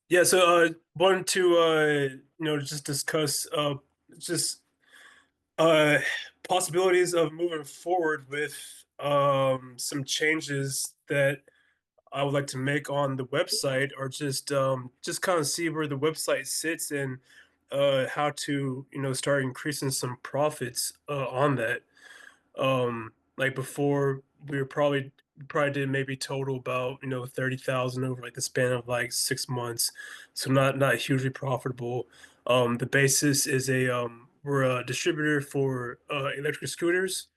Yeah, so wanted to just discuss just uh possibilities of moving forward with some changes that I would like to make on the website, or just kind of see where the website sits and how to start increasing some profits on that. Like before, we were probably did maybe total about 30,000 over like the span of like 6 months, so not hugely profitable. The basis is we're a distributor for electric scooters,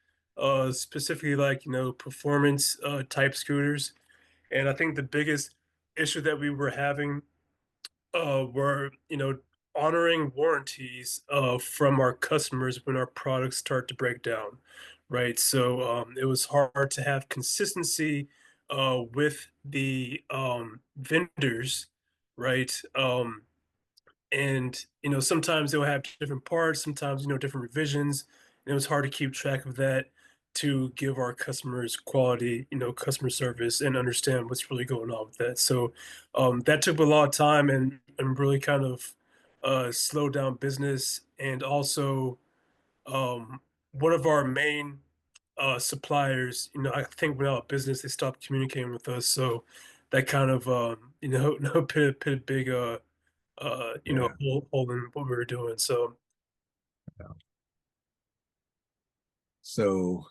specifically like performance type scooters, and I think the biggest issue that we were having were honoring warranties from our customers when our products start to break down, right? So it was hard to have consistency with the vendors, right? And sometimes they'll have different parts, sometimes different revisions, and it was hard to keep track of that to give our customers quality customer service and understand what's really going on with that. So that took a lot of time and really kind of slowed down business. And also one of our main suppliers, I think went out of business. They stopped communicating with us, so that kind of put a big Yeah. hole in what we were doing. So So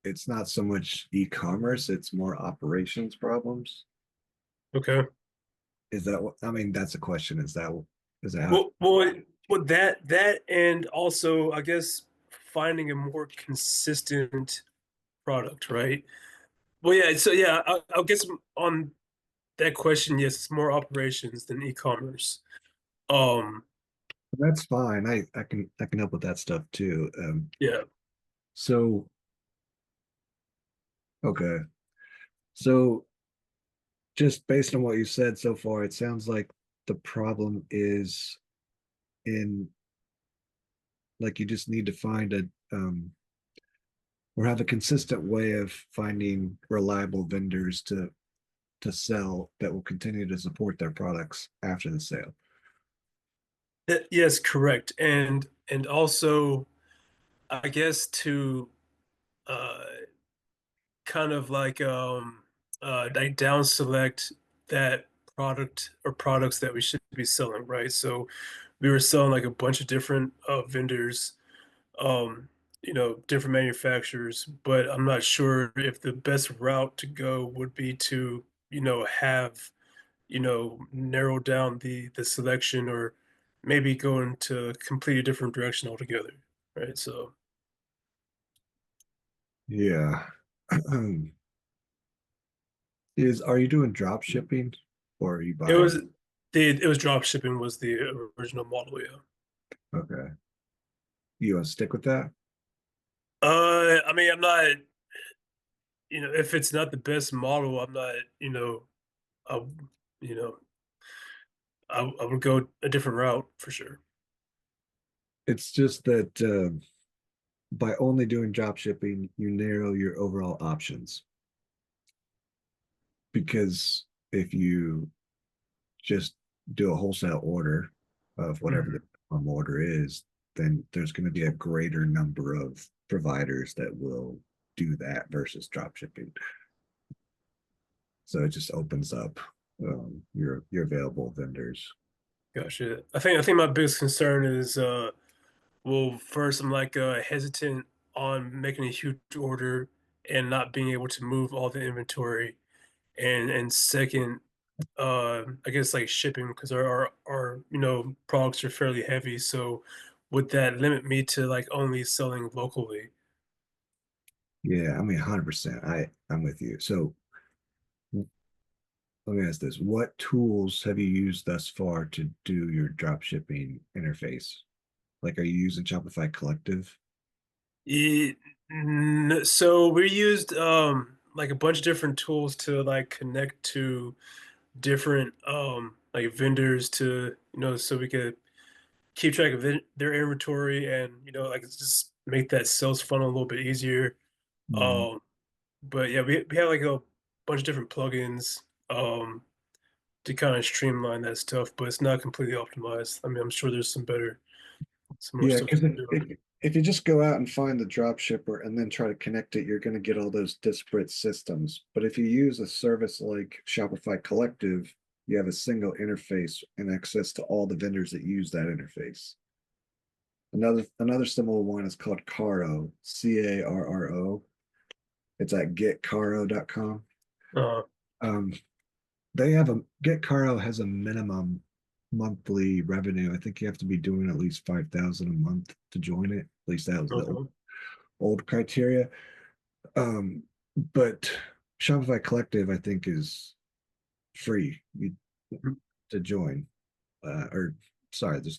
it's not so much e-commerce, it's more operations problems. okay. Is that what, I mean, that's a question. Is that how, Well, that and also I guess finding a more consistent product, right? Well, yeah. So yeah, I'll guess on that question. Yes, it's more operations than e-commerce. Um, that's fine. I can help with that stuff too. yeah. So okay. So just based on what you said so far, it sounds like the problem is in like you just need to find a or have a consistent way of finding reliable vendors to sell that will continue to support their products after the sale. Yes, correct. And also I guess to uh kind of like down select that product or products that we should be selling, right? So we were selling like a bunch of different vendors, um, different manufacturers, but I'm not sure if the best route to go would be to, have, narrow down the selection, or maybe go into a completely different direction altogether, right? So Yeah. Is are you doing drop shipping or are you it buying? was it was drop shipping was the original model, yeah. Okay. You want to stick with that? I mean, I'm not, if it's not the best model, I'm not, I, you know, I would go a different route for sure. It's just that by only doing drop shipping, you narrow your overall options. Because if you just do a wholesale order of whatever the Mhm. order is, then there's going to be a greater number of providers that will do that versus drop shipping. So it just opens up your available vendors. Gotcha. I think my biggest concern is, well, first I'm like hesitant on making a huge order and not being able to move all the inventory, and second, I guess like shipping, because our products are fairly heavy. So would that limit me to like only selling locally? Yeah, I mean 100%. I'm with you. So let me ask this: what tools have you used thus far to do your drop shipping interface? Like, are you using Shopify Collective? It, so we used like a bunch of different tools to like connect to different like vendors, to so we could keep track of their inventory, and like just make that sales funnel a little bit easier. Mhm. Um but yeah, we have like a bunch of different plugins. to kind of streamline that stuff, but it's not completely optimized. I mean, I'm sure there's some more Yeah, stuff because you can do. if you just go out and find the drop shipper and then try to connect it, you're going to get all those disparate systems. But if you use a service like Shopify Collective, you have a single interface and access to all the vendors that use that interface. Another similar one is called Carro, Carro. It's at getcarro.com. Uh, Um, they have a Get Carro has a minimum monthly revenue. I think you have to be doing at least 5,000 a month to join it. At least that was the okay. old criteria. Um, but Shopify Collective, I think, is free to join. Or sorry, this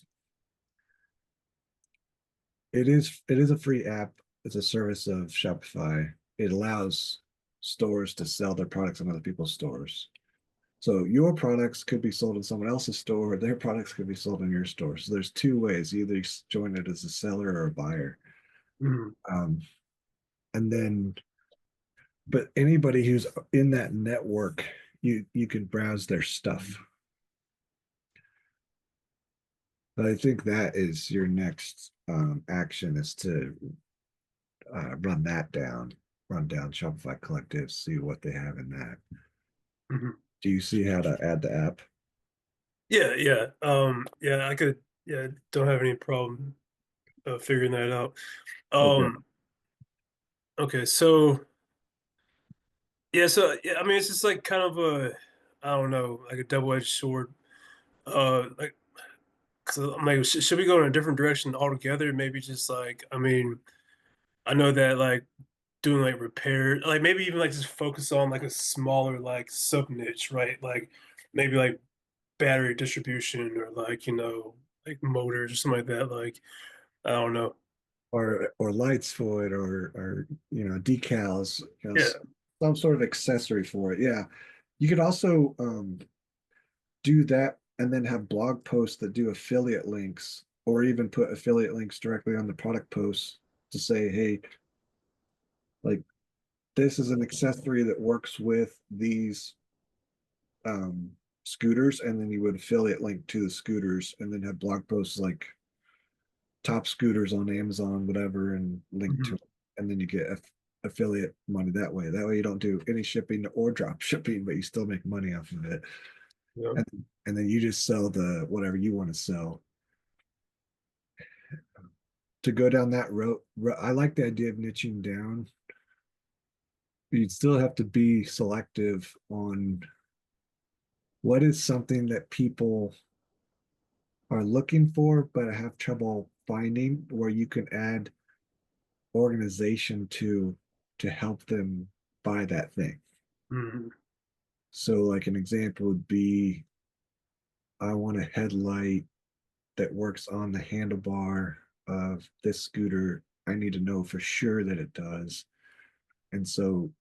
it is a free app. It's a service of Shopify. It allows stores to sell their products on other people's stores. So your products could be sold in someone else's store, or their products could be sold in your store. So there's two ways. You either join it as a seller or a buyer. Mhm. Um, and then, but anybody who's in that network, you can browse their stuff. But I think that is your next action is to run down Shopify Collective, see what they have in that. Mhm. Do you see how to add the app? Yeah, yeah. Yeah, I could, yeah, don't have any problem figuring that out. Okay. Um, okay, so yeah, so yeah, I mean, it's just like kind of a, I don't know, like a double-edged sword. Like, cause I'm like, should we go in a different direction altogether? Maybe just like, I mean, I know that like doing like repair, like maybe even like just focus on like a smaller like sub niche, right? Like maybe like battery distribution or like like motors or something like that. Like I don't know. Or lights for it, or decals, Yeah. some sort of accessory for it. Yeah, you could also do that and then have blog posts that do affiliate links, or even put affiliate links directly on the product posts to say, hey, like this is an accessory that works with these um, scooters, and then you would affiliate link to the scooters, and then have blog posts like top scooters on Amazon, whatever, and link to Mhm. it. And then you get affiliate money that way. That way you don't do any shipping or drop shipping, but you still make money off of it. Yeah. And and then you just sell the whatever you want to sell. To go down that road, I like the idea of niching down. You'd still have to be selective on what is something that people are looking for, but have trouble finding, where you can add organization to help them buy that thing. Mhm. So, like an example would be, I want a headlight that works on the handlebar of this scooter. I need to know for sure that it does. And so,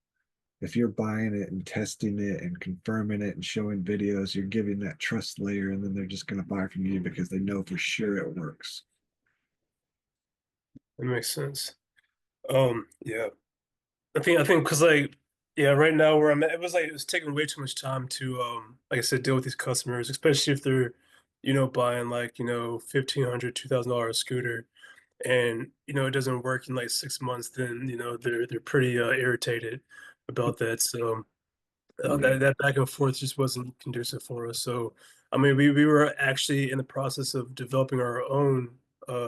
if you're buying it and testing it and confirming it and showing videos, you're giving that trust layer, and then they're just going to buy from you because they know for sure it works. That makes sense. Yeah. I think because like yeah, right now where I'm at, it was taking way too much time to like I said, deal with these customers, especially if they're, buying like, $1,500, $2,000 scooter and it doesn't work in like 6 months, then they're pretty irritated about that. So Yeah, that back and forth just wasn't conducive for us. So I mean we were actually in the process of developing our own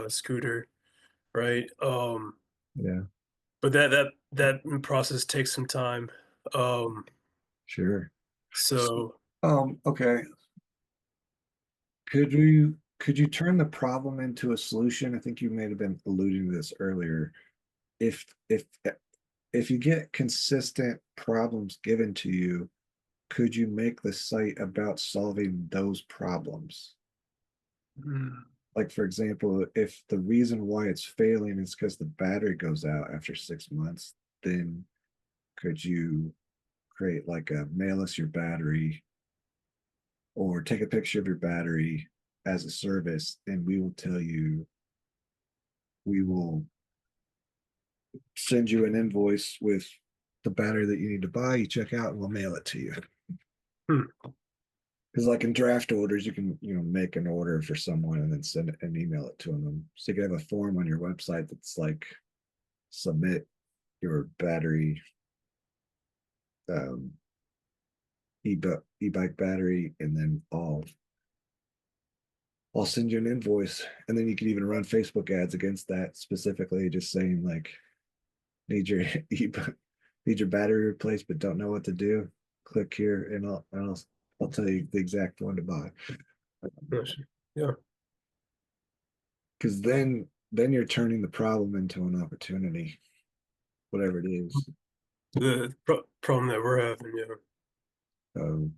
scooter, right? yeah, But that process takes some time. Um, sure. so Okay. Could you turn the problem into a solution? I think you may have been alluding to this earlier. If you get consistent problems given to you, could you make the site about solving those problems? mm, Like, for example, if the reason why it's failing is because the battery goes out after 6 months, then could you create like a mail us your battery, or take a picture of your battery as a service, and we will tell you, we will send you an invoice with the battery that you need to buy. You check out, and we'll mail it to you. hmm. Because like in draft orders, you can make an order for someone and then send it and email it to them. So you can have a form on your website that's like submit your battery, um, e-bike battery, and then I'll send you an invoice, and then you can even run Facebook ads against that specifically, just saying like need your need your battery replaced, but don't know what to do. Click here, and I'll tell you the exact one to buy. Gosh. Yeah. Because then you're turning the problem into an opportunity, whatever it is. The problem that we're having, yeah. Um,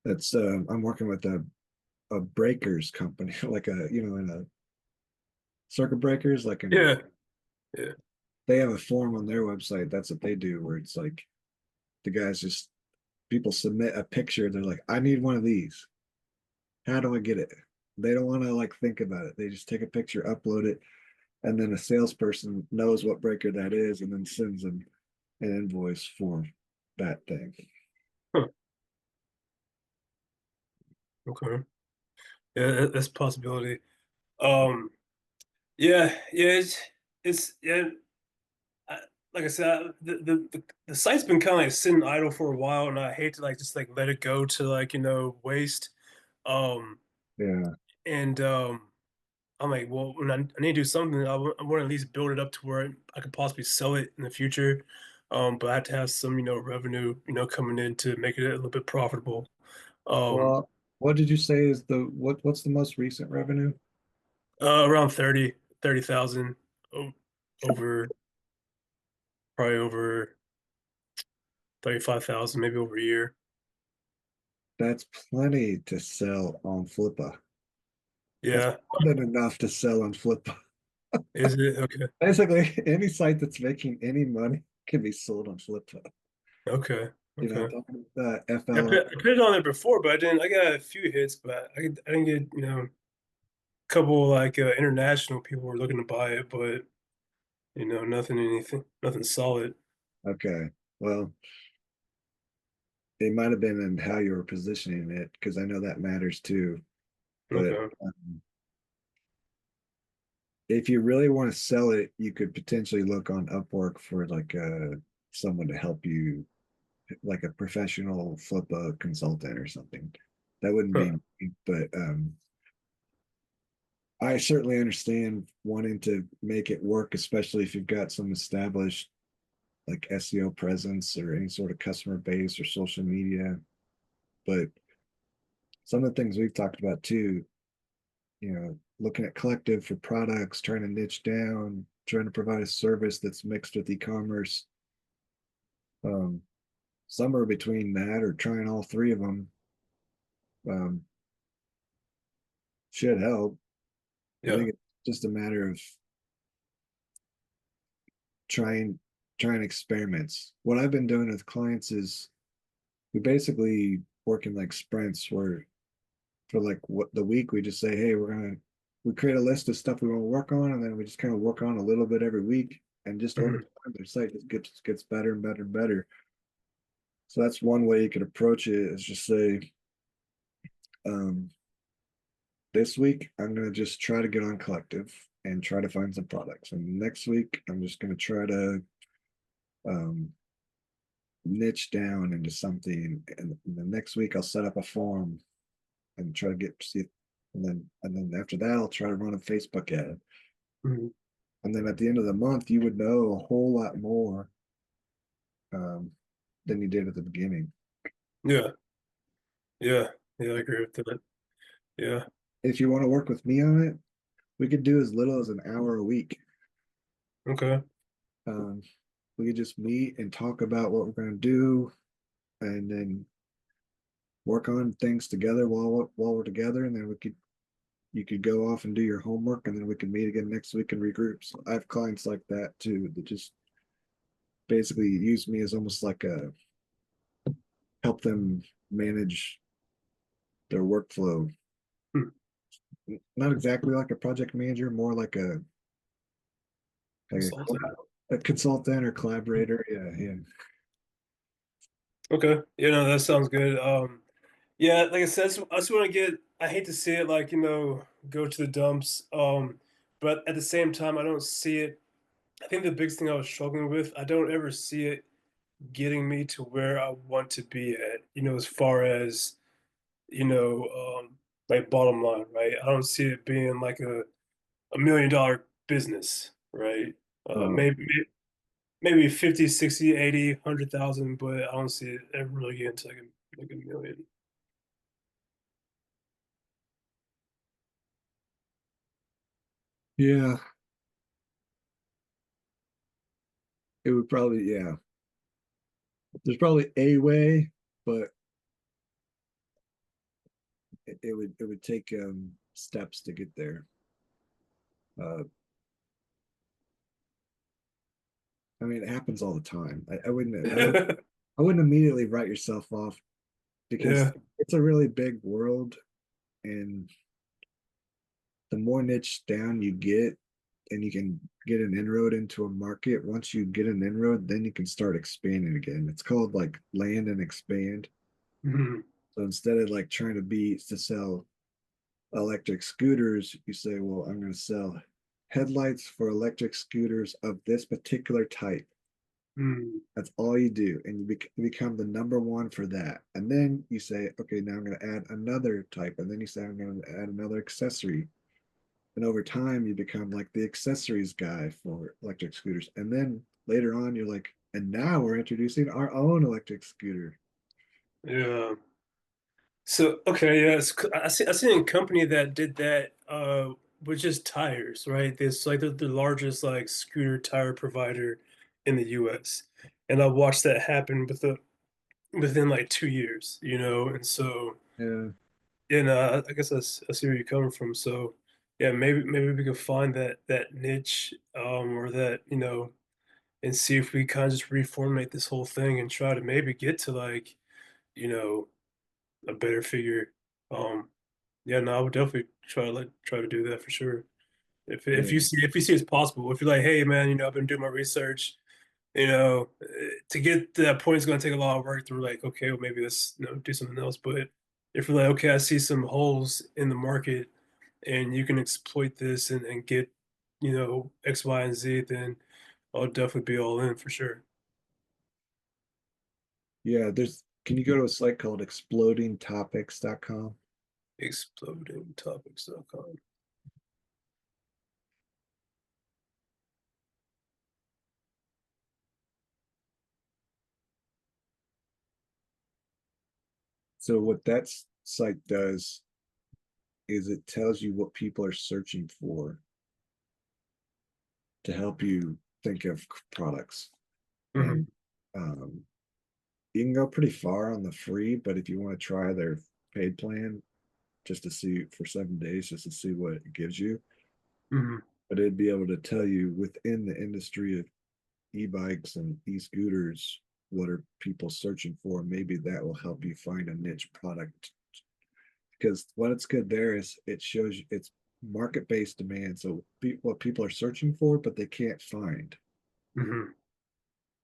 that's I'm working with a breakers company, like in a circuit breakers, like in Yeah. Yeah. they have a form on their website. That's what they do, where it's like the guys just people submit a picture. They're like, I need one of these. How do I get it? They don't want to like think about it. They just take a picture, upload it, and then a salesperson knows what breaker that is and then sends them an invoice for that thing. Huh. Okay. Yeah, that's a possibility. Um, yeah, yeah, it's yeah. I, like I said, the site's been kind of like sitting idle for a while, and I hate to like just like let it go to like waste. Um, Yeah. and I'm like, well, when I need to do something, I want to at least build it up to where I could possibly sell it in the future. But I have to have some revenue coming in to make it a little bit profitable. Um, Well, what did you say is what's the most recent revenue? around 30,000 over probably over 35,000, maybe over a year. That's plenty to sell on Flippa. That's Yeah. more than enough to sell on Flippa. Is it? Okay. Basically, any site that's making any money can be sold on Flippa. Okay. Okay. Yeah, FLO. I put it on there before, but I didn't. I got a few hits, but I didn't get a couple like international people were looking to buy it, but nothing solid. Okay. Well, it might have been in how you were positioning it because I know that matters too. But Okay. if you really want to sell it, you could potentially look on Upwork for like someone to help you, like a professional Flippa consultant or something. That wouldn't Huh. be me, but I certainly understand wanting to make it work, especially if you've got some established like SEO presence or any sort of customer base or social media. But some of the things we've talked about too, looking at collective for products, trying to niche down, trying to provide a service that's mixed with e-commerce. Um, Somewhere between that or trying all three of them um, should help. I Yeah. think it's just a matter of trying trying experiments. What I've been doing with clients is we basically work in like sprints where for like what the week we just say, hey, we create a list of stuff we want to work on, and then we just kind of work on a little bit every week, and just over Mhm. time their site just gets better and better and better. So that's one way you could approach it is just say, um, this week I'm gonna just try to get on Collective and try to find some products, and next week I'm just gonna try to um, niche down into something, and the next week I'll set up a form and try to get see, and then after that I'll try to run a Facebook ad. Mhm. And then at the end of the month, you would know a whole lot more um, than you did at the beginning. Yeah. Yeah. Yeah. I agree with that. Yeah. If you want to work with me on it, we could do as little as an hour a week. Okay. Um, we could just meet and talk about what we're going to do, and then work on things together while we're together, and then we could you could go off and do your homework, and then we can meet again next week and regroup. So I have clients like that too that just basically use me as almost like a help them manage their workflow. Hmm. Not exactly like a project manager, more like a, Consultant. a consultant or collaborator. Yeah, yeah. Okay. That sounds good. Yeah, like I said, I just want to get. I hate to see it like go to the dumps. But at the same time, I don't see it. I think the biggest thing I was struggling with, I don't ever see it getting me to where I want to be at. As far as you know, like bottom line, right? I don't see it being like a $1 million business, right? Oh, Maybe 50, 60, 80, 100,000, but I don't see it ever really getting to like a million. yeah, it would probably, yeah. There's probably a way, but it would take steps to get there. Uh, I mean, it happens all the time. I wouldn't immediately write yourself off because Yeah. it's a really big world, and the more niche down you get, and you can get an inroad into a market. Once you get an inroad, then you can start expanding again. It's called like land and expand. Mhm. So instead of like trying to sell electric scooters, you say, well, I'm going to sell headlights for electric scooters of this particular type. Mhm. That's all you do. And you become the number one for that. And then you say, okay, now I'm going to add another type. And then you say, I'm going to add another accessory. And over time, you become like the accessories guy for electric scooters. And then later on, you're like, and now we're introducing our own electric scooter. Yeah. So okay, yeah, I seen a company that did that with just tires, right? It's like the largest like scooter tire provider in the US. And I watched that happen within like 2 years, and so Yeah. I guess I see where you're coming from. So yeah, maybe we could find that niche or that, and see if we kind of just reformulate this whole thing and try to maybe get to like, you know, a better figure. Um, yeah, no, I would definitely try to do that for sure. If Yeah. you see it's possible, if you're like, hey man, I've been doing my research, to get to that point is going to take a lot of work through like, okay, well maybe let's do something else. But if you're like, okay, I see some holes in the market and you can exploit this and get, X, Y, and Z, then I'll definitely be all in for sure. Yeah. Can you go to a site called explodingtopics.com? Explodingtopics.com. So what that site does is it tells you what people are searching for to help you think of products. And Hmm. um, you can go pretty far on the free, but if you want to try their paid plan just to see for 7 days, just to see what it gives you, Hmm. but it'd be able to tell you within the industry of e-bikes and e-scooters what are people searching for. Maybe that will help you find a niche product, because what it's good there is it shows you it's market-based demand. So what people are searching for but they can't find, Hmm.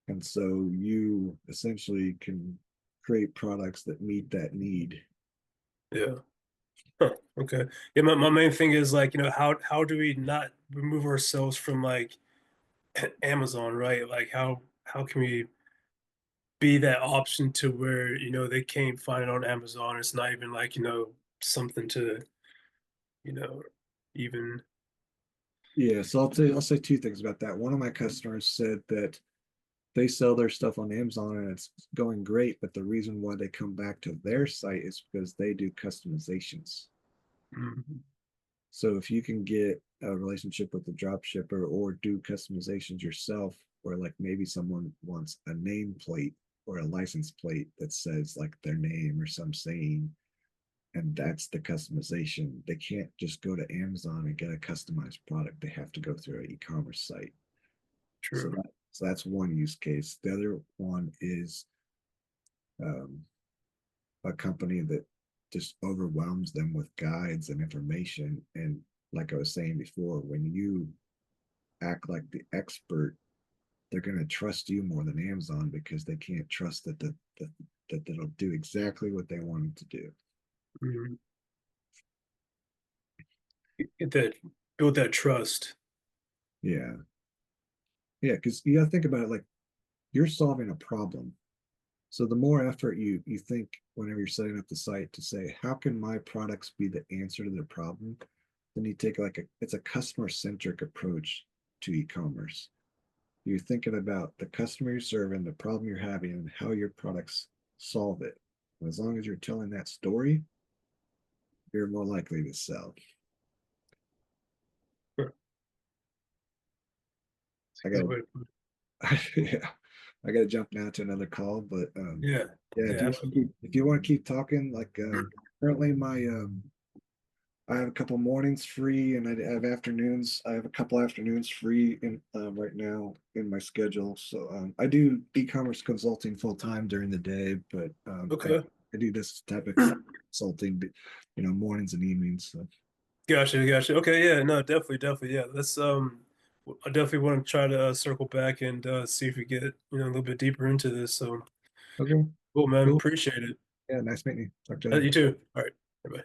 and so you essentially can create products that meet that need. Yeah. Huh, okay. Yeah, my main thing is like, how do we not remove ourselves from like Amazon, right? Like how can we be that option to where, they can't find it on Amazon. It's not even like, something to, you know, even Yeah, so I'll say two things about that. One of my customers said that they sell their stuff on Amazon and it's going great, but the reason why they come back to their site is because they do customizations. Mhm. So if you can get a relationship with the drop shipper or do customizations yourself, or like maybe someone wants a nameplate or a license plate that says like their name or some saying, and that's the customization. They can't just go to Amazon and get a customized product. They have to go through an e-commerce site. So True. that so that's one use case. The other one is um, a company that just overwhelms them with guides and information. And like I was saying before, when you act like the expert, they're going to trust you more than Amazon because they can't trust that the that'll do exactly what they want it to do. Mhm. Get that, build that trust. Yeah. Yeah, because you gotta think about it like you're solving a problem. So the more effort you think whenever you're setting up the site to say, how can my products be the answer to the problem? Then you take like it's a customer centric approach to e-commerce. You're thinking about the customer you're serving, the problem you're having, and how your products solve it. And as long as you're telling that story, you're more likely to sell. Sure. I Good got way to put it. yeah, I got to jump now to another call, but Yeah, yeah, yeah, absolutely. if you want to keep talking, like currently my I have a couple mornings free, and I have afternoons. I have a couple afternoons free in right now in my schedule. So I do e-commerce consulting full time during the day, but Okay. I do this type of consulting, mornings and evenings. So. Gotcha, gotcha. Okay, yeah, no, definitely, definitely, yeah. Let's I definitely want to try to circle back and see if we get, a little bit deeper into this. So Okay, cool, man. cool. Appreciate it. Yeah, nice meeting you. Talk to you later. You too. All right. Bye-bye.